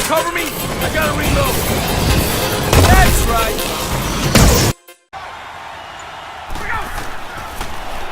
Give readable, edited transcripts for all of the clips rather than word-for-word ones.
Cover me. I gotta reload. That's right.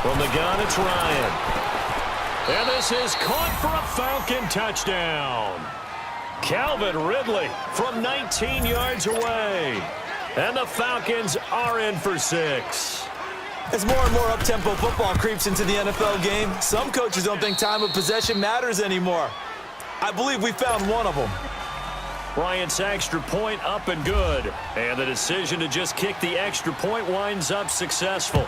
From the gun, it's Ryan. And this is caught for a Falcon touchdown. Calvin Ridley from 19 yards away. And the Falcons are in for 6. As more and more up-tempo football creeps into the NFL game, some coaches don't think time of possession matters anymore. I believe we found one of them. Bryant's extra point up and good. And the decision to just kick the extra point winds up successful.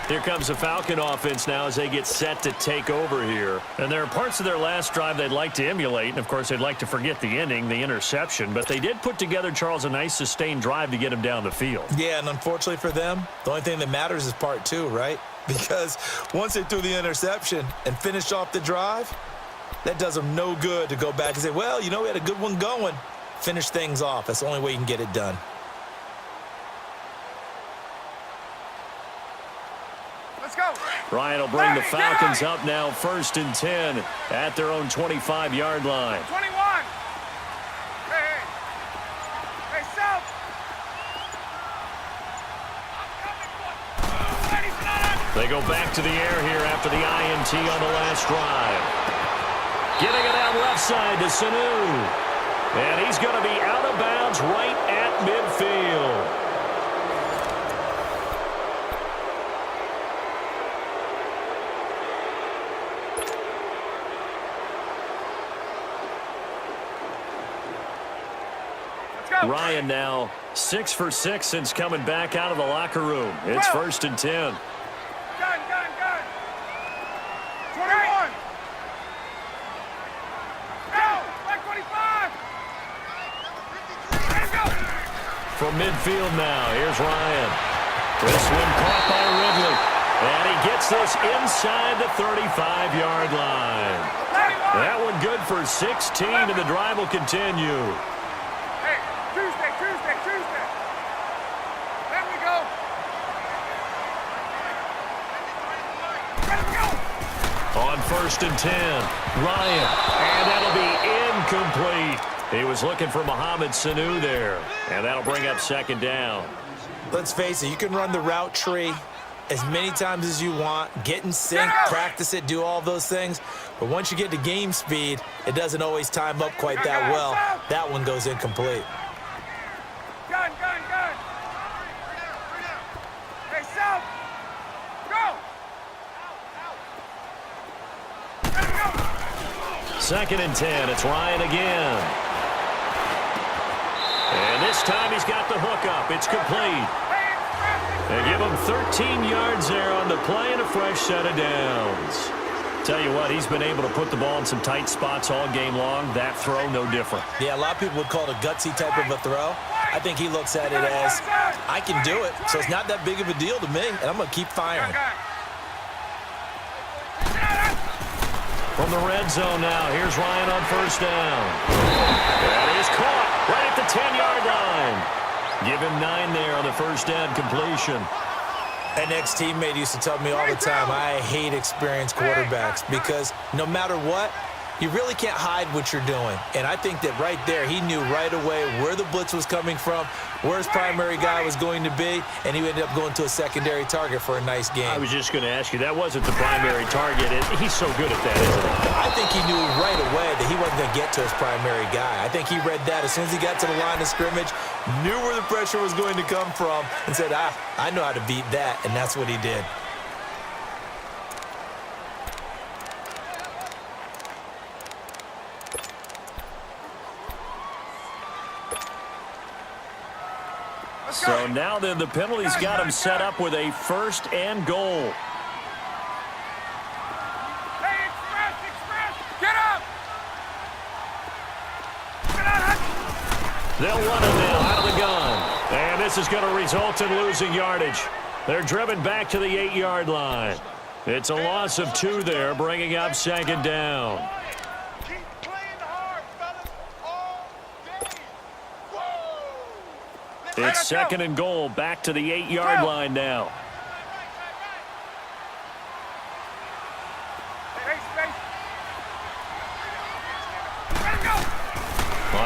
Here comes the Falcon offense now as they get set to take over here. And there are parts of their last drive they'd like to emulate. And, of course, they'd like to forget the ending, the interception. But they did put together, Charles, a nice sustained drive to get him down the field. Yeah, and unfortunately for them, the only thing that matters is part 2, right? Because once they threw the interception and finished off the drive, that does them no good to go back and say, well, you know, we had a good one going. Finish things off. That's the only way you can get it done. Ryan will bring the Falcons up now 1st and 10 at their own 25-yard line. 21. Hey, South. They go back to the air here after the INT on the last drive. Getting it out left side to Sanu. And he's going to be out of bounds right at midfield. Ryan now 6 for 6 since coming back out of the locker room. It's 1st and 10. Gun. 21. Go. Back 25. Let's go. From midfield now, here's Ryan. This one caught by Ridley. And he gets this inside the 35-yard line. That one good for 16, and the drive will continue. Tuesday. There we go. Let him go. On 1st and 10, Ryan. And that'll be incomplete. He was looking for Mohamed Sanu there. And that'll bring up 2nd down. Let's face it, you can run the route tree as many times as you want, get in sync, practice it, do all those things. But once you get to game speed, it doesn't always time up quite that well. That one goes incomplete. Gun. Hey, South. Go. 2nd and 10. It's Ryan again. And this time he's got the hook up. It's complete. They give him 13 yards there on the play and a fresh set of downs. Tell you what, he's been able to put the ball in some tight spots all game long. That throw, no different. Yeah, a lot of people would call it a gutsy type of a throw. I think he looks at it as, I can do it, so it's not that big of a deal to me, and I'm going to keep firing. From the red zone now, here's Ryan on 1st down. That is caught right at the 10-yard line. Give him 9 there on the first down completion. An ex-teammate used to tell me all the time, I hate experienced quarterbacks because no matter what, you really can't hide what you're doing. And I think that right there, he knew right away where the blitz was coming from, where his primary guy was going to be, and he ended up going to a secondary target for a nice game. I was just going to ask you, that wasn't the primary target. He's so good at that, isn't he? I think he knew right away that he wasn't going to get to his primary guy. I think he read that as soon as he got to the line of scrimmage, knew where the pressure was going to come from, and said, I know how to beat that, and that's what he did. So now then the penalty's got him set up with a 1st and goal. Hey, express! Get up! They'll run him now out of the gun. And this is going to result in losing yardage. They're driven back to the 8-yard line. It's a loss of 2 there, bringing up 2nd down. It's 2nd and goal, back to the 8-yard line now.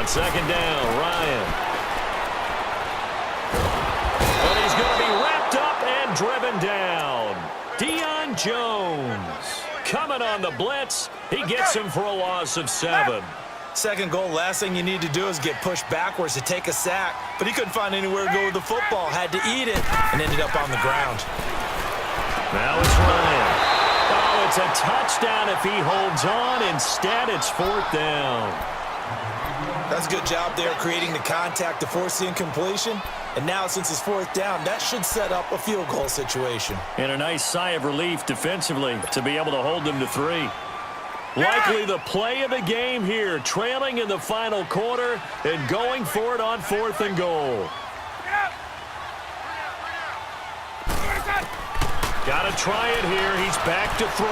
On second down, Ryan. But he's going to be wrapped up and driven down. Deion Jones coming on the blitz. He gets him for a loss of 7. Second goal, last thing you need to do is get pushed backwards to take a sack. But he couldn't find anywhere to go with the football. Had to eat it and ended up on the ground. Now it's Ryan. Oh, it's a touchdown if he holds on. Instead, it's 4th down. That's a good job there creating the contact to force the incompletion. And now, since it's 4th down, that should set up a field goal situation. And a nice sigh of relief defensively to be able to hold them to 3. Likely the play of the game here, trailing in the final quarter and going for it on 4th and goal. Got to try it here. He's back to throw.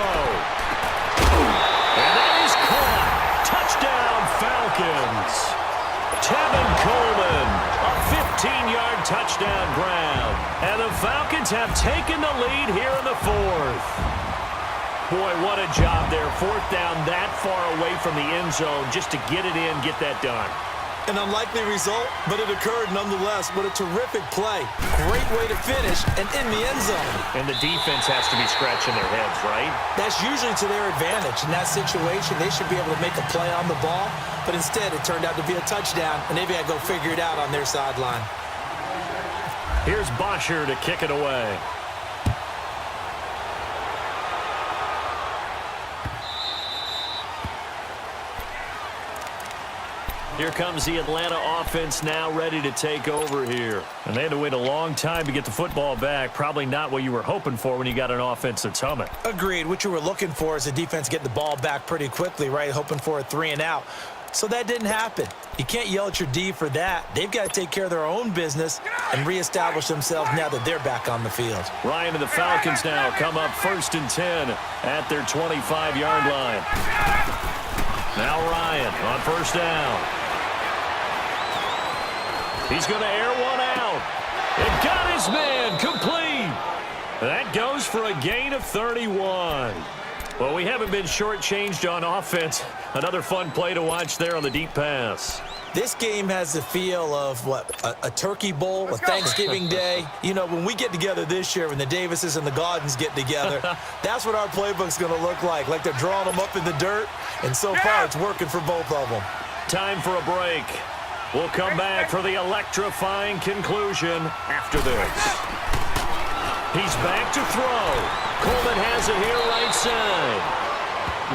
And that is caught. Touchdown, Falcons. Tevin Coleman, a 15-yard touchdown grab. And the Falcons have taken the lead here in the 4th. Boy, what a job there. 4th down that far away from the end zone just to get it in, get that done. An unlikely result, but it occurred nonetheless. What a terrific play. Great way to finish and in the end zone. And the defense has to be scratching their heads, right? That's usually to their advantage. In that situation, they should be able to make a play on the ball, but instead it turned out to be a touchdown, and they've got to go figure it out on their sideline. Here's Bosher to kick it away. Here comes the Atlanta offense now ready to take over here. And they had to wait a long time to get the football back. Probably not what you were hoping for when you got an offense that's humming. Agreed. What you were looking for is the defense get the ball back pretty quickly, right? Hoping for a 3 and out. So that didn't happen. You can't yell at your D for that. They've got to take care of their own business and reestablish themselves now that they're back on the field. Ryan and the Falcons now come up 1st and 10 at their 25-yard line. Now Ryan on 1st down. He's going to air one out. And got his man complete. That goes for a gain of 31. Well, we haven't been shortchanged on offense. Another fun play to watch there on the deep pass. This game has the feel of, a turkey bowl, a Thanksgiving day. You know, when we get together this year, when the Davises and the Gaudens get together, that's what our playbook's going to look like they're drawing them up in the dirt. And so far, it's working for both of them. Time for a break. We'll come back for the electrifying conclusion after this. He's back to throw. Coleman has it here right side.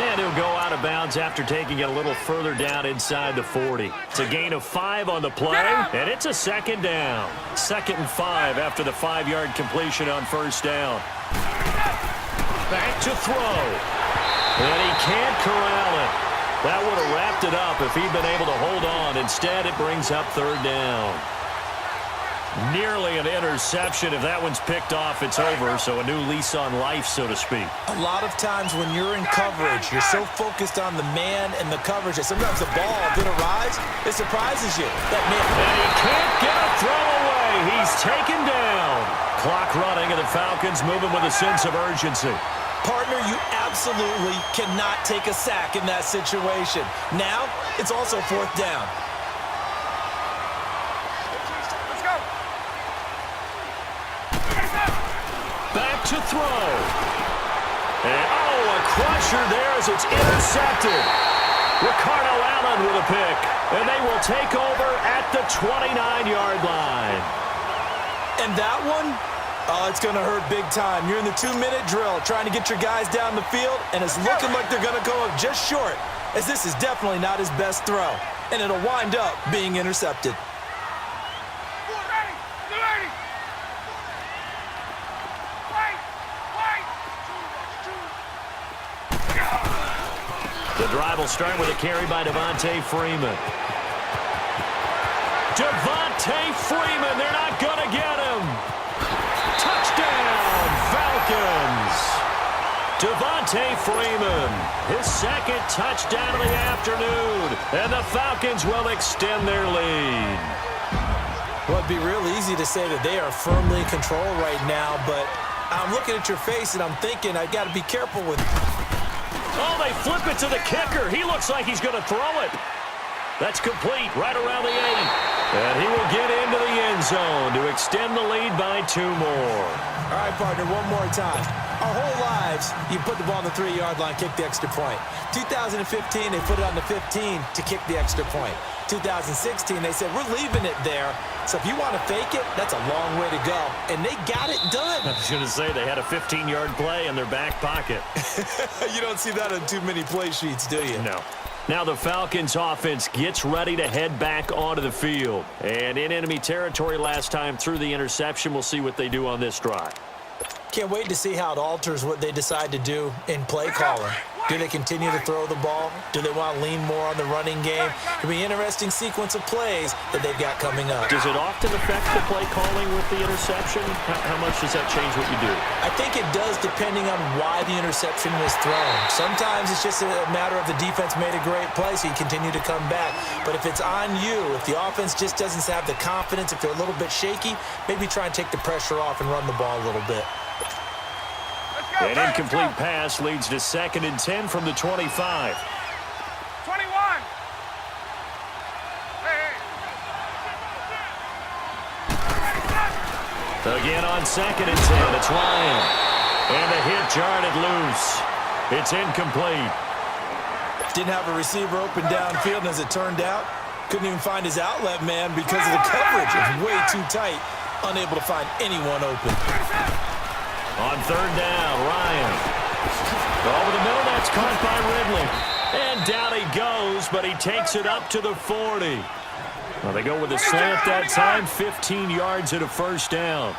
And he'll go out of bounds after taking it a little further down inside the 40. It's a gain of 5 on the play, and it's a 2nd down. 2nd and 5 after the 5-yard completion on 1st down. Back to throw. And he can't corral it. That would have wrapped it up if he'd been able to hold on. Instead, it brings up 3rd down. Nearly an interception. If that one's picked off, it's over. So a new lease on life, so to speak. A lot of times when you're in coverage, you're so focused on the man and the coverage that sometimes the ball did arise, it surprises you. That man. And he can't get a throw away. He's taken down. Clock running, and the Falcons moving with a sense of urgency. Partner, you absolutely cannot take a sack in that situation. Now, it's also 4th down. Let's go. Back to throw. And, a crusher there as it's intercepted. Ricardo Allen with a pick. And they will take over at the 29-yard line. And that one? Oh, it's going to hurt big time. You're in the 2-minute drill trying to get your guys down the field, and it's looking like they're going to go up just short, as this is definitely not his best throw, and it'll wind up being intercepted. The drive will start with a carry by Devontae Freeman. Devontae Freeman, they're not going to get him. Touchdown, Falcons. Devontae Freeman, his 2nd touchdown of the afternoon, and the Falcons will extend their lead. Well, it'd be real easy to say that they are firmly in control right now, but I'm looking at your face and I'm thinking I got to be careful with. Oh, they flip it to the kicker. He looks like he's going to throw it. That's complete right around the 8. And he will get into the end zone to extend the lead by 2 more. All right, partner, one more time. Our whole lives, you put the ball on the 3-yard line, kick the extra point. 2015, they put it on the 15 to kick the extra point. 2016, they said, we're leaving it there. So if you want to fake it, that's a long way to go. And they got it done. I was going to say they had a 15-yard play in their back pocket. You don't see that on too many play sheets, do you? No. Now the Falcons offense gets ready to head back onto the field. And in enemy territory last time through the interception, we'll see what they do on this drive. Can't wait to see how it alters what they decide to do in play calling. Do they continue to throw the ball? Do they want to lean more on the running game? It'll be an interesting sequence of plays that they've got coming up. Does it often affect the play calling with the interception? How much does that change what you do? I think it does depending on why the interception was thrown. Sometimes it's just a matter of the defense made a great play, so you continue to come back. But if it's on you, if the offense just doesn't have the confidence, if they're a little bit shaky, maybe try and take the pressure off and run the ball a little bit. An incomplete pass leads to 2nd and 10 from the 25. 21. Again on 2nd and 10, it's Ryan. And the hit jarred it loose. It's incomplete. Didn't have a receiver open downfield, and as it turned out, couldn't even find his outlet man because of the coverage. It's way too tight, unable to find anyone open. On 3rd down, Ryan. Over the middle, that's caught by Ridley. And down he goes, but he takes it up to the 40. Well, they go with a slant that time, 15 yards at a 1st down.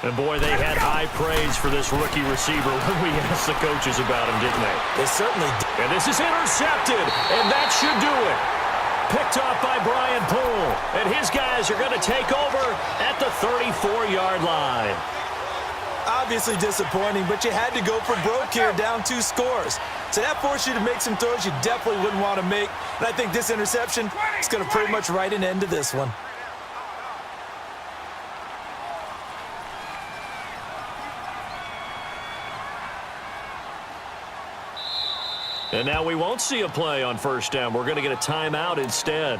And, boy, they had high praise for this rookie receiver when we asked the coaches about him, didn't they? They certainly did. And this is intercepted, and that should do it. Picked off by Brian Poole. And his guys are going to take over at the 34-yard line. Obviously disappointing, but you had to go for broke here, down 2 scores. So that forced you to make some throws you definitely wouldn't want to make. And I think this interception is going to pretty much write an end to this one. And now we won't see a play on 1st down. We're going to get a timeout instead.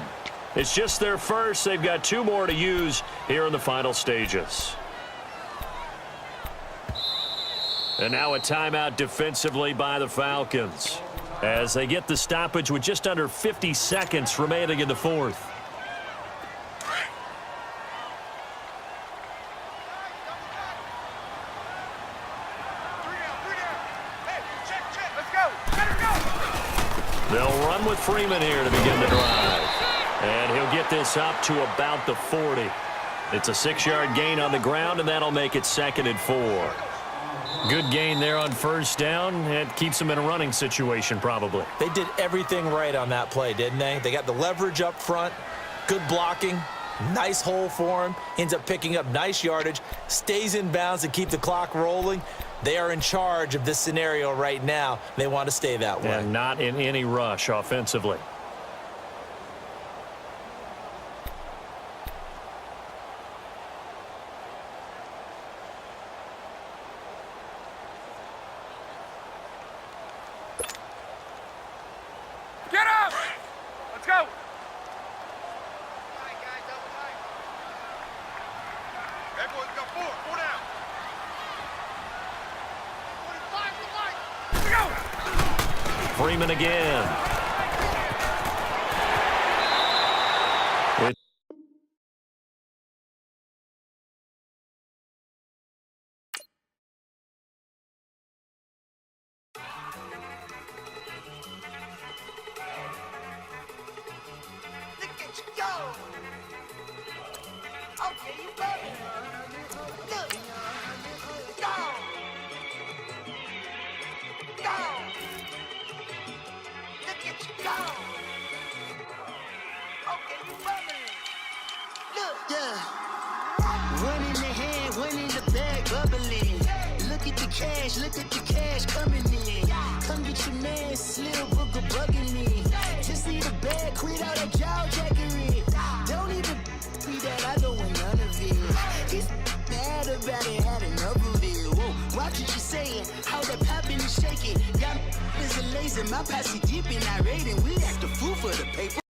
It's just their first. They've got 2 more to use here in the final stages. And now a timeout defensively by the Falcons as they get the stoppage with just under 50 seconds remaining in the 4th. They'll run with Freeman here to begin the drive. And he'll get this up to about the 40. It's a 6-yard gain on the ground, and that'll make it 2nd and 4. Good gain there on 1st down. It keeps them in a running situation, probably. They did everything right on that play, didn't they? They got the leverage up front, good blocking, nice hole for him, ends up picking up nice yardage, stays in bounds to keep the clock rolling. They are in charge of this scenario right now. They want to stay that way. And not in any rush offensively. Get up! Let's go! That boy's got 4 down. Let's go! Freeman again. Okay, you got it. Look. Go. Go. Look at you go. Okay, you got it. Look. Yeah. One in the hand, one in the bag, bubbling. Look at the cash coming in. Come get your man, Slim Booker bugging me. Just need a bag, quit out that jaw jackery. Don't even be that, I don't want none of it. He's mad about it, had enough of it. Whoa, watch what you saying, how that poppin' and shaking. Got is a laser, my posse deep and irate, and we act a fool for the paper.